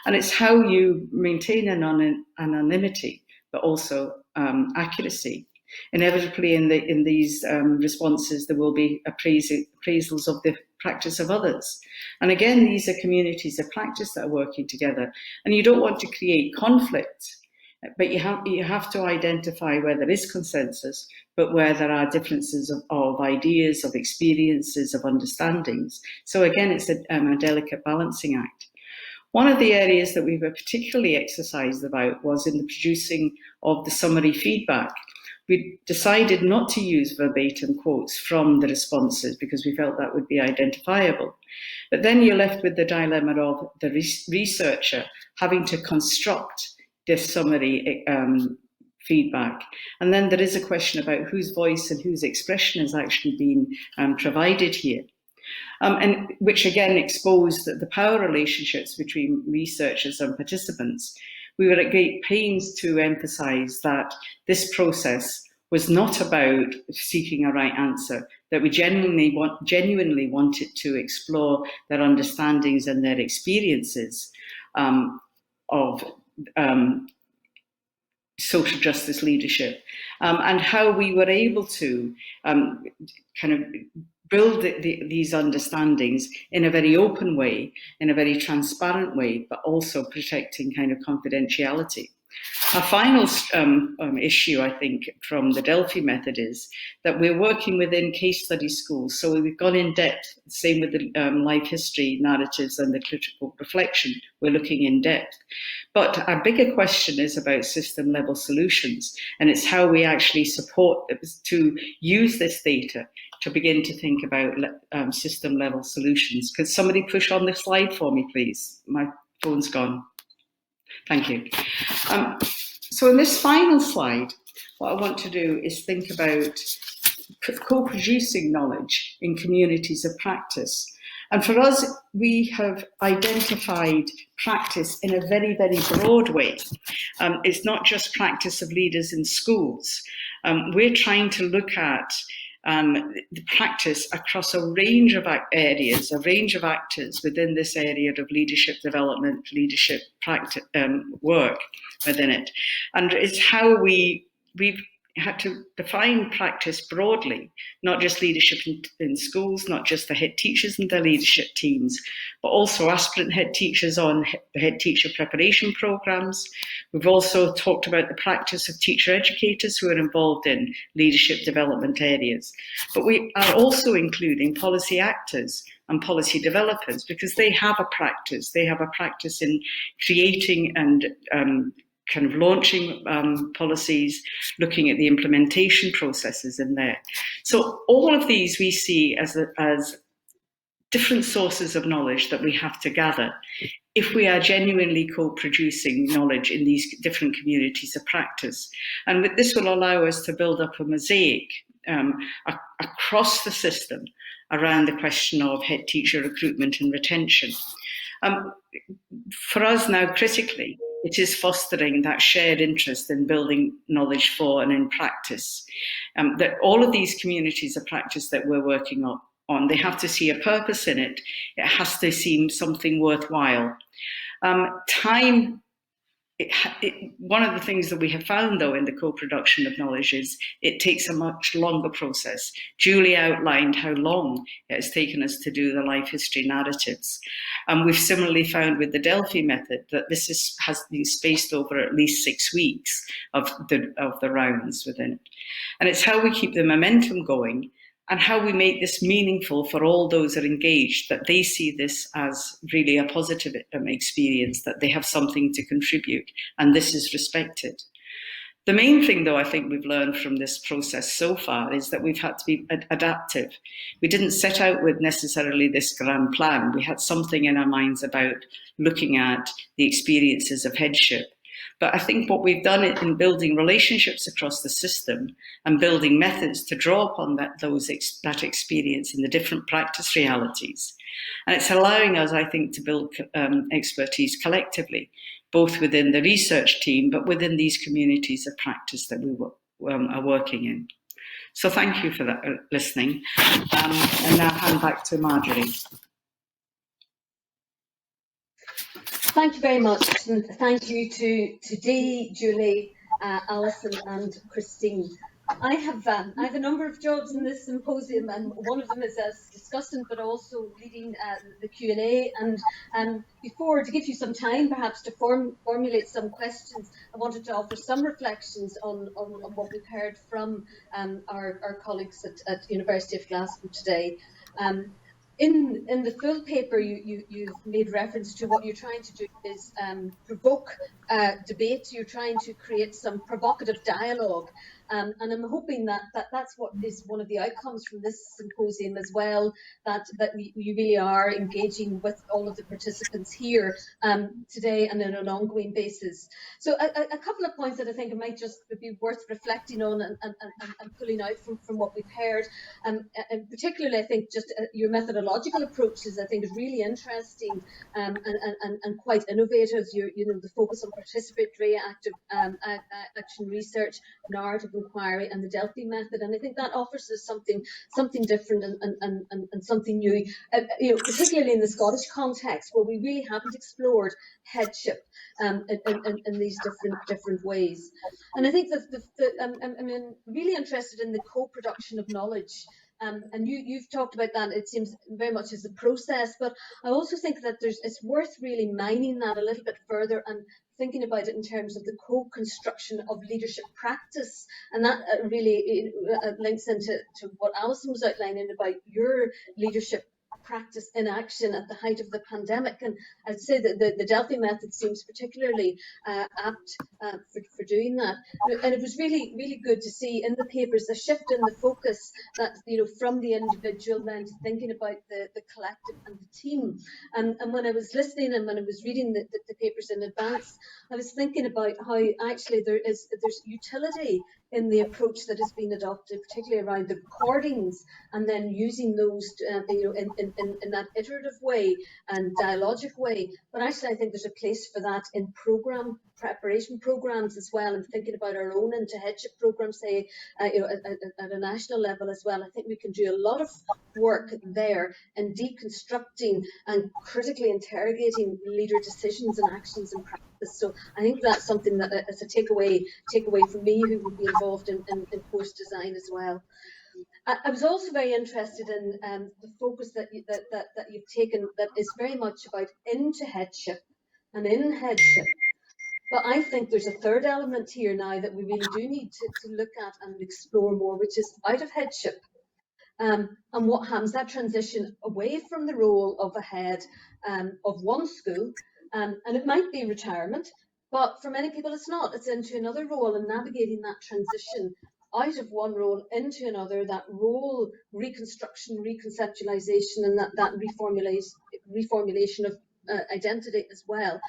And it's how you maintain anonymity, but also accuracy. Inevitably, in these responses, there will be appraisals of the practice of others. And again, these are communities of practice that are working together. And you don't want to create conflict, but you have to identify where there is consensus, but where there are differences of ideas, of experiences, of understandings. So again, it's a delicate balancing act. One of the areas that we were particularly exercised about was in the producing of the summary feedback. We decided not to use verbatim quotes from the responses because we felt that would be identifiable. But then you're left with the dilemma of the researcher having to construct this summary feedback. And then there is a question about whose voice and whose expression has actually been provided here. And which again exposed the power relationships between researchers and participants. We were at great pains to emphasize that this process was not about seeking a right answer, that we genuinely wanted to explore their understandings and their experiences of social justice leadership, and how we were able to kind of build these understandings in a very open way, in a very transparent way, but also protecting kind of confidentiality. Our final issue, I think, from the Delphi method is that we're working within case study schools. So we've gone in depth, same with the life history narratives and the critical reflection, we're looking in depth. But our bigger question is about system level solutions, and it's how we actually support to use this data to begin to think about system level solutions. Could somebody push on the slide for me, please? My phone's gone. Thank you. So in this final slide, what I want to do is think about co-producing knowledge in communities of practice. And for us, we have identified practice in a very, very broad way. It's not just practice of leaders in schools. We're trying to look at the practice across a range of areas, a range of actors within this area of leadership development, leadership practice, work within it. And it's how we've had to define practice broadly, not just leadership in schools, not just the head teachers and their leadership teams, but also aspirant head teachers on the head teacher preparation programs. We've also talked about the practice of teacher educators who are involved in leadership development areas. But we are also including policy actors and policy developers because they have a practice. They have a practice in creating and kind of launching policies, looking at the implementation processes in there. So all of these we see as different sources of knowledge that we have to gather if we are genuinely co-producing knowledge in these different communities of practice. And this will allow us to build up a mosaic across the system around the question of head teacher recruitment and retention. For us now, critically, it is fostering that shared interest in building knowledge for and in practice. That all of these communities of practice that we're working on, they have to see a purpose in it. It has to seem something worthwhile. One of the things that we have found, though, in the co-production of knowledge is it takes a much longer process. Julie outlined how long it has taken us to do the life history narratives. We've similarly found with the Delphi method that this has been spaced over at least 6 weeks of the rounds within it. And it's how we keep the momentum going and how we make this meaningful for all those that are engaged, that they see this as really a positive experience, that they have something to contribute, and this is respected. The main thing, though, I think we've learned from this process so far is that we've had to be adaptive. We didn't set out with necessarily this grand plan. We had something in our minds about looking at the experiences of headship. But I think what we've done in building relationships across the system and building methods to draw upon that experience in the different practice realities. And it's allowing us, I think, to build expertise collectively, both within the research team, but within these communities of practice that we are working in. So thank you for that, listening. And now hand back to Marjorie. Thank you very much, and thank you to Dee, Julie, Alison and Christine. I have a number of jobs in this symposium, and one of them is as discussant, but also leading the Q&A. And before, to give you some time perhaps to formulate some questions, I wanted to offer some reflections on what we've heard from our colleagues at University of Glasgow today. In the full paper, you've made reference to what you're trying to do is provoke debate. You're trying to create some provocative dialogue. And I'm hoping that that's what is one of the outcomes from this symposium as well, that you really are engaging with all of the participants here today and on an ongoing basis. So a couple of points that I think it might just be worth reflecting on and pulling out from what we've heard. And particularly, I think just your methodological approaches, I think, is really interesting and quite innovative. The focus on participatory active action research, narrative inquiry, and the Delphi method, and I think that offers us something different and something new. Particularly in the Scottish context, where we really haven't explored headship in these different ways. And I think that I'm really interested in the co-production of knowledge. And you've talked about that, it seems very much as a process, but I also think that it's worth really mining that a little bit further and thinking about it in terms of the co-construction of leadership practice. And that really links into what Alison was outlining about your leadership practice in action at the height of the pandemic. And I'd say that the Delphi method seems particularly apt for doing that. And it was really, really good to see in the papers a shift in the focus that, from the individual then to thinking about the collective and the team. And when I was listening and when I was reading the papers in advance, I was thinking about how actually there's utility in the approach that has been adopted, particularly around the recordings, and then using those in that iterative way and dialogic way. But actually, I think there's a place for that in preparation programs as well, and thinking about our own into headship programs, say, at a national level as well. I think we can do a lot of work there in deconstructing and critically interrogating leader decisions and actions and practice. So I think that's something that is a takeaway for me, who would be involved in course design as well. I was also very interested in the focus that you've taken, that is very much about into headship and in headship. But I think there's a third element here now that we really do need to look at and explore more, which is out of headship. And what happens, that transition away from the role of a head of one school, and it might be retirement, but for many people it's not. It's into another role, and navigating that transition out of one role into another, that role reconstruction, reconceptualization, and that reformulation of identity as well.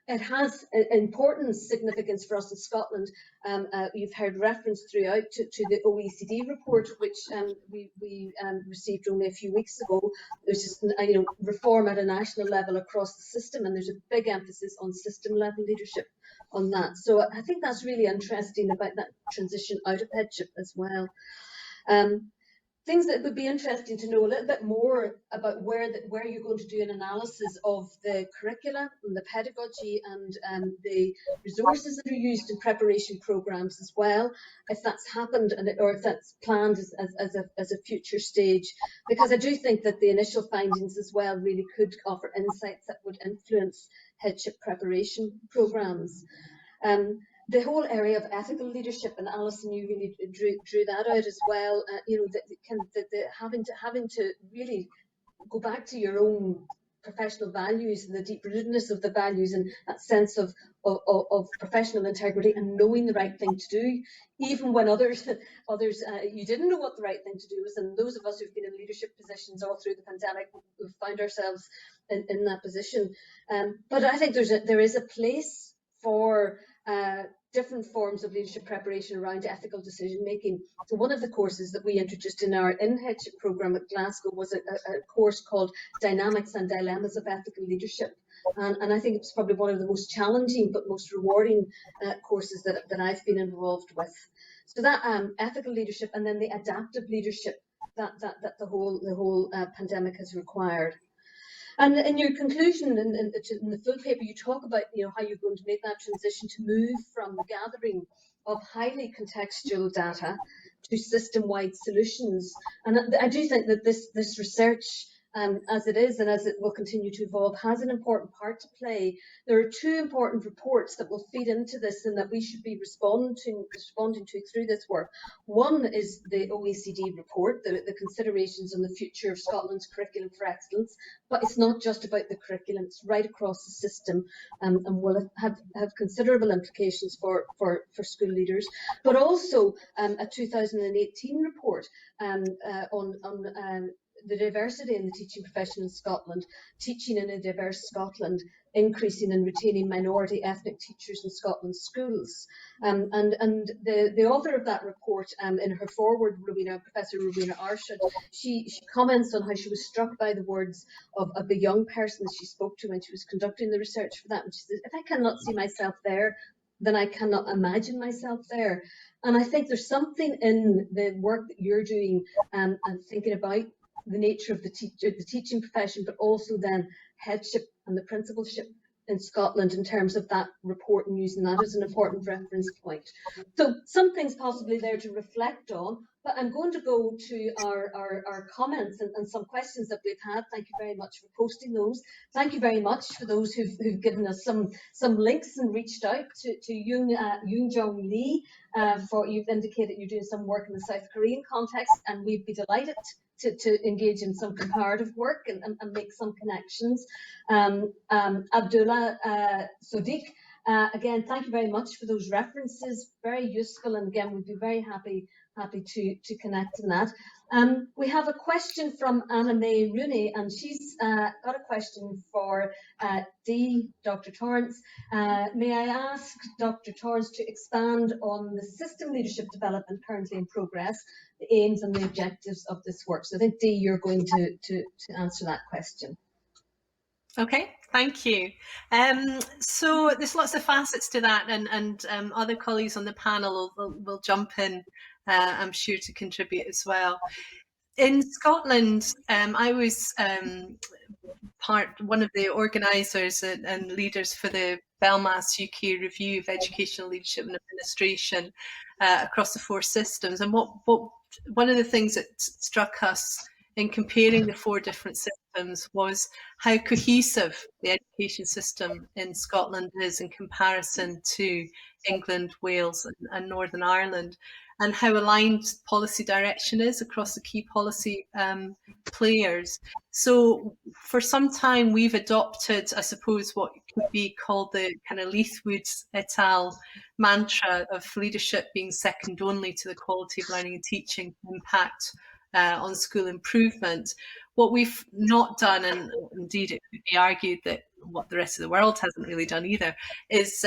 It has important significance for us in Scotland. You've heard reference throughout to the OECD report, which we received only a few weeks ago. There's just reform at a national level across the system, and there's a big emphasis on system level leadership on that. So I think that's really interesting about that transition out of headship as well. Things that would be interesting to know a little bit more about where you're going to do an analysis of the curricula and the pedagogy and the resources that are used in preparation programs as well, if that's happened or if that's planned as a future stage, because I do think that the initial findings as well really could offer insights that would influence headship preparation programs. The whole area of ethical leadership, and Alison, you really drew that out as well. Having to really go back to your own professional values and the deep rootedness of the values and that sense of professional integrity and knowing the right thing to do, even when others you didn't know what the right thing to do was. And those of us who've been in leadership positions all through the pandemic, we've found ourselves in that position. But I think there is a place for different forms of leadership preparation around ethical decision making. So one of the courses that we introduced in our Headship programme at Glasgow was a course called Dynamics and Dilemmas of Ethical Leadership. And I think it's probably one of the most challenging but most rewarding courses that I've been involved with. So that ethical leadership, and then the adaptive leadership that the whole pandemic has required. And in your conclusion, in the full paper, you talk about how you're going to make that transition to move from the gathering of highly contextual data to system-wide solutions. And I do think that this research, as it is and as it will continue to evolve, has an important part to play. There are two important reports that will feed into this and that we should be responding to through this work. One is the OECD report, the considerations on the future of Scotland's curriculum for excellence, but it's not just about the curriculum, it's right across the system, and will have considerable implications for school leaders. But also a 2018 report on the diversity in the teaching profession in Scotland, teaching in a diverse Scotland, increasing and retaining minority ethnic teachers in Scotland's schools. And the author of that report, in her foreword, Professor Rowena Arshad, she comments on how she was struck by the words of the young person that she spoke to when she was conducting the research for that. And she said, if I cannot see myself there, then I cannot imagine myself there. And I think there's something in the work that you're doing and thinking about the nature of the teaching profession, but also then headship and the principalship in Scotland in terms of that report and using that as an important reference point. So some things possibly there to reflect on, but I'm going to go to our comments and some questions that we've had. Thank you very much for posting those. Thank you very much for those who've given us some links and reached out to Yoon Jong Lee. You've indicated you're doing some work in the South Korean context, and we'd be delighted to engage in some comparative work and make some connections. Abdullah Sodiq, again, thank you very much for those references, very useful, and again, we'd be very happy to connect in that. We have a question from Anna May Rooney, and she's got a question for Dr. Torrance. May I ask Dr. Torrance to expand on the system leadership development currently in progress, the aims and the objectives of this work? So I think, Dee, you're going to answer that question. Okay, thank you. So there's lots of facets to that, and other colleagues on the panel will jump in, I'm sure, to contribute as well. In Scotland, I was one of the organisers and leaders for the BELMAS UK review of educational leadership and administration across the 4 systems. And one of the things that struck us in comparing the 4 different systems was how cohesive the education system in Scotland is in comparison to England, Wales and Northern Ireland, and how aligned policy direction is across the key policy players. So for some time we've adopted, I suppose, what could be called the kind of Leithwood et al. Mantra of leadership being second only to the quality of learning and teaching impact on school improvement. What we've not done, and indeed it could be argued that what the rest of the world hasn't really done either, is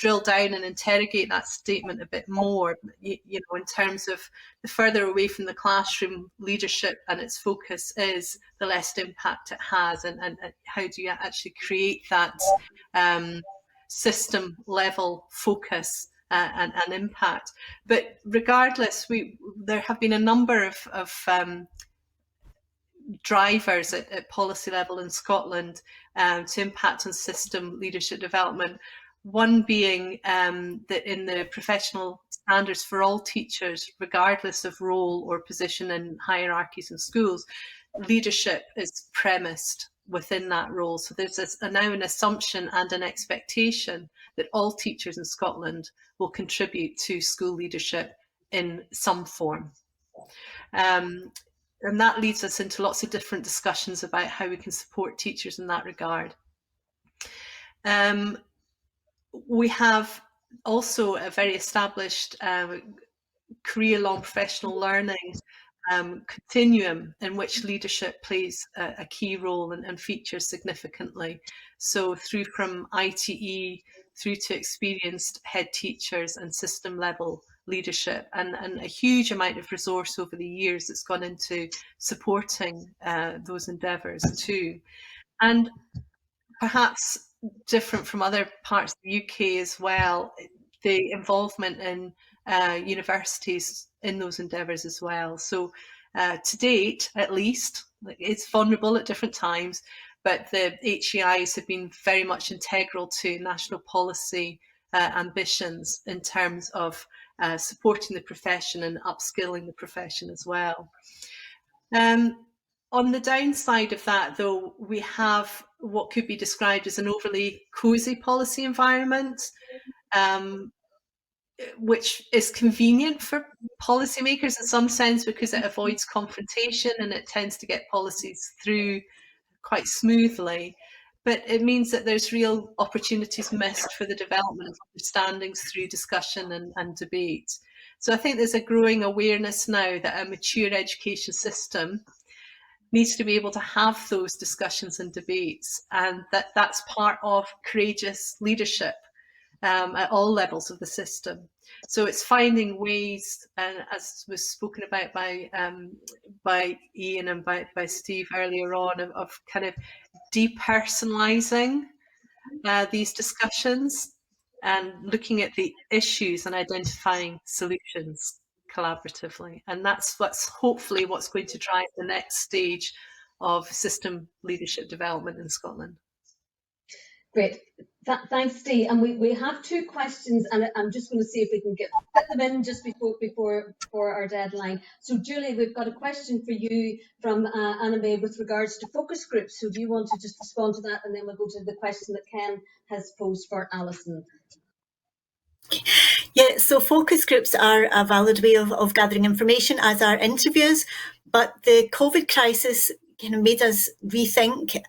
drill down and interrogate that statement a bit more, you know, in terms of the further away from the classroom leadership and its focus is, the less impact it has, and how do you actually create that system level focus and impact. But regardless, there have been a number of drivers at policy level in Scotland to impact on system leadership development. One being that in the professional standards for all teachers, regardless of role or position in hierarchies in schools, leadership is premised within that role. So there's now an assumption and an expectation that all teachers in Scotland will contribute to school leadership in some form. And that leads us into lots of different discussions about how we can support teachers in that regard. We have also a very established career-long professional learning continuum in which leadership plays a key role and features significantly. So through from ITE through to experienced head teachers and system level leadership, and a huge amount of resource over the years that's gone into supporting those endeavours too. And perhaps different from other parts of the UK as well, the involvement in universities in those endeavours as well. So to date, at least, it's vulnerable at different times, but the HEIs have been very much integral to national policy ambitions in terms of supporting the profession and upskilling the profession as well. On the downside of that, though, we have what could be described as an overly cosy policy environment, which is convenient for policymakers in some sense because it avoids confrontation and it tends to get policies through quite smoothly. But it means that there's real opportunities missed for the development of understandings through discussion and debate. So I think there's a growing awareness now that a mature education system needs to be able to have those discussions and debates, and that's part of courageous leadership at all levels of the system. So it's finding ways, and as was spoken about by Ian and by Steve earlier on, of kind of depersonalising these discussions and looking at the issues and identifying solutions collaboratively. And that's hopefully what's going to drive the next stage of system leadership development in Scotland. Great. Thanks, Dee. And we have two questions, and I'm just going to see if we can fit them in just before our deadline. So, Julie, we've got a question for you from Anna May with regards to focus groups. So do you want to just respond to that, and then we'll go to the question that Ken has posed for Alison? Yeah, so focus groups are a valid way of gathering information, as are interviews, but the COVID crisis kind of made us rethink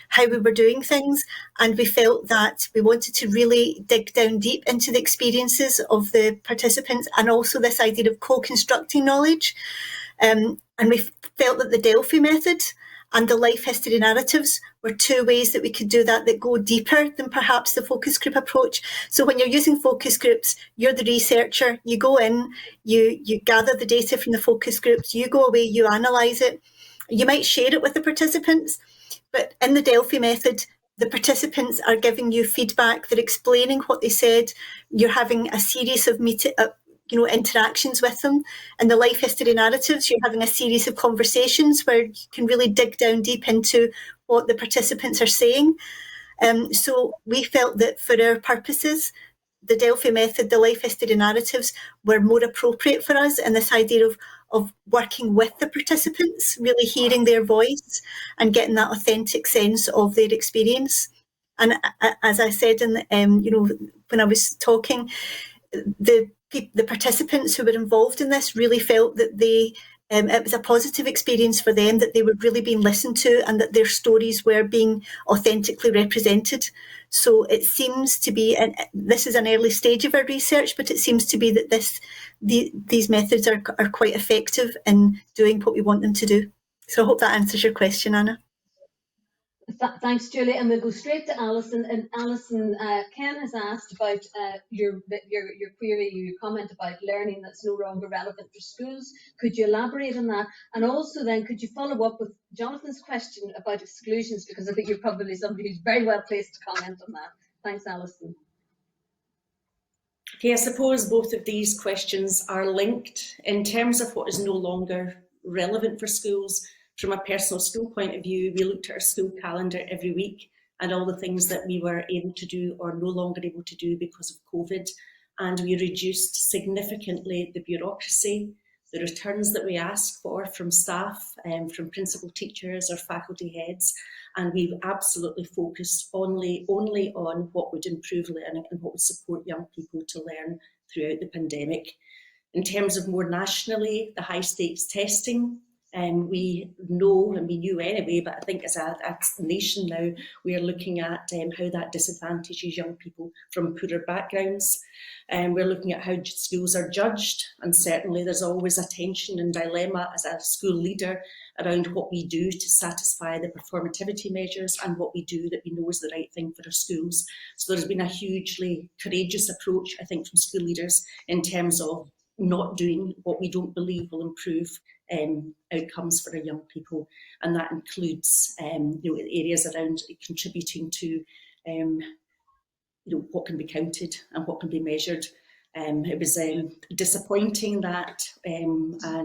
how we were doing things, and we felt that we wanted to really dig down deep into the experiences of the participants, and also this idea of co-constructing knowledge. And we felt that the Delphi Method and the life history narratives were two ways that we could do that go deeper than perhaps the focus group approach. So when you're using focus groups, you're the researcher, you go in, you gather the data from the focus groups, you go away, you analyse it, you might share it with the participants, but in the Delphi Method, the participants are giving you feedback, they're explaining what they said, you're having a series of interactions with them. In the life history narratives, you're having a series of conversations where you can really dig down deep into what the participants are saying. So we felt that for our purposes, the Delphi Method, the life history narratives were more appropriate for us, and this idea of working with the participants, really hearing their voice and getting that authentic sense of their experience. And as I said, when I was talking, the participants who were involved in this really felt that it was a positive experience for them, that they were really being listened to and that their stories were being authentically represented. So it seems to be, and this is an early stage of our research, but it seems to be that these methods are quite effective in doing what we want them to do. So I hope that answers your question, Anna. Thanks, Julie. And we'll go straight to Alison. And Alison, Ken has asked about your query, your comment about learning that's no longer relevant for schools. Could you elaborate on that? And also then, could you follow up with Jonathan's question about exclusions? Because I think you're probably somebody who's very well placed to comment on that. Thanks, Alison. Okay, I suppose both of these questions are linked in terms of what is no longer relevant for schools. From a personal school point of view, we looked at our school calendar every week and all the things that we were able to do or no longer able to do because of COVID. And we reduced significantly the bureaucracy, the returns that we asked for from staff, from principal teachers or faculty heads. And we've absolutely focused only on what would improve learning and what would support young people to learn throughout the pandemic. In terms of more nationally, the high stakes testing, We know, and we knew anyway, but I think as a nation now, we are looking at how that disadvantages young people from poorer backgrounds. We're looking at how schools are judged, and certainly there's always a tension and dilemma as a school leader around what we do to satisfy the performativity measures and what we do that we know is the right thing for our schools. So there's been a hugely courageous approach, I think, from school leaders in terms of not doing what we don't believe will improve outcomes for our young people, and that includes areas around contributing to what can be counted and what can be measured. It was disappointing that a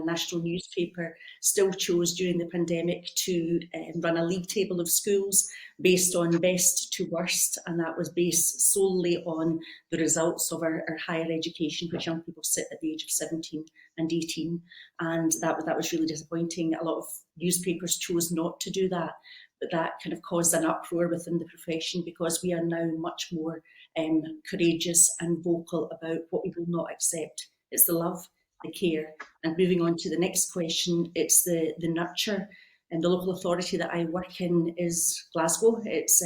national newspaper still chose during the pandemic to run a league table of schools based on best to worst, and that was based solely on the results of our higher education, which young people sit at the age of 17 and 18, and that was really disappointing. A lot of newspapers chose not to do that, but that kind of caused an uproar within the profession, because we are now much more courageous and vocal about what we will not accept. It's the love, the care. And moving on to the next question, it's the nurture. And the local authority that I work in is Glasgow. It's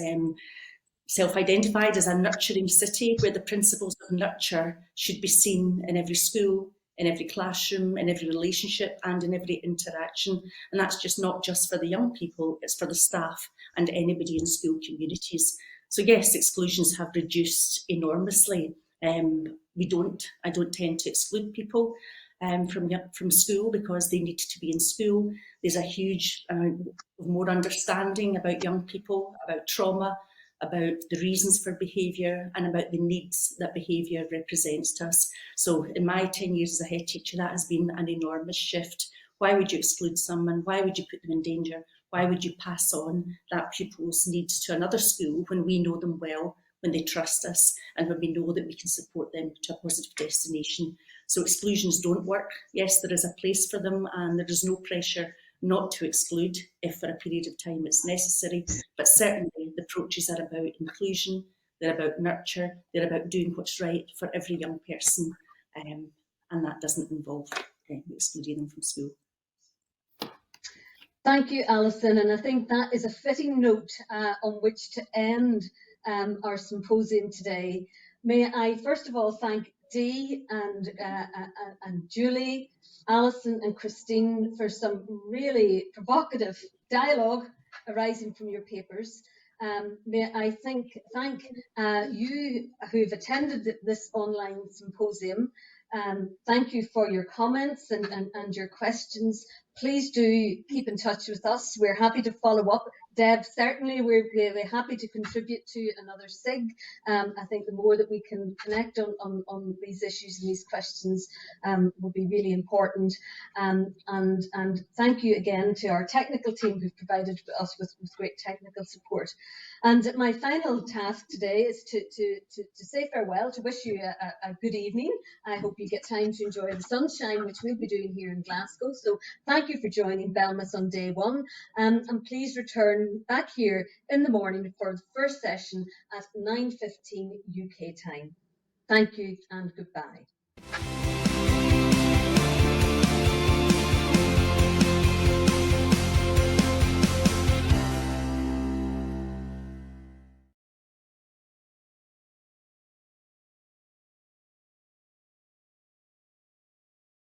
self-identified as a nurturing city, where the principles of nurture should be seen in every school, in every classroom, in every relationship, and in every interaction. And that's just not just for the young people, it's for the staff and anybody in school communities. So yes, exclusions have reduced enormously. I don't tend to exclude people from school because they need to be in school. There's a huge amount of more understanding about young people, about trauma, about the reasons for behaviour, and about the needs that behaviour represents to us. So in my 10 years as a head teacher, that has been an enormous shift. Why would you exclude someone? Why would you put them in danger? Why would you pass on that pupil's needs to another school when we know them well, when they trust us, and when we know that we can support them to a positive destination? So exclusions don't work. Yes, there is a place for them, and there is no pressure not to exclude if for a period of time it's necessary, but certainly the approaches are about inclusion, they're about nurture, they're about doing what's right for every young person, and that doesn't involve excluding them from school. Thank you, Alison, and I think that is a fitting note on which to end our symposium today. May I first of all thank Dee and Julie, Alison and Christine for some really provocative dialogue arising from your papers. May I thank you who've attended this online symposium. Thank you for your comments and your questions. Please do keep in touch with us. We're happy to follow up. Deb, certainly we're happy to contribute to another SIG. I think the more that we can connect on these issues and these questions will be really important. And thank you again to our technical team who've provided us with great technical support. And my final task today is to say farewell, to wish you a good evening. I hope you get time to enjoy the sunshine, which we'll be doing here in Glasgow. So thank you for joining BELMAS on day one, and please return back here in the morning for the first session at 9:15 UK time. Thank you and goodbye.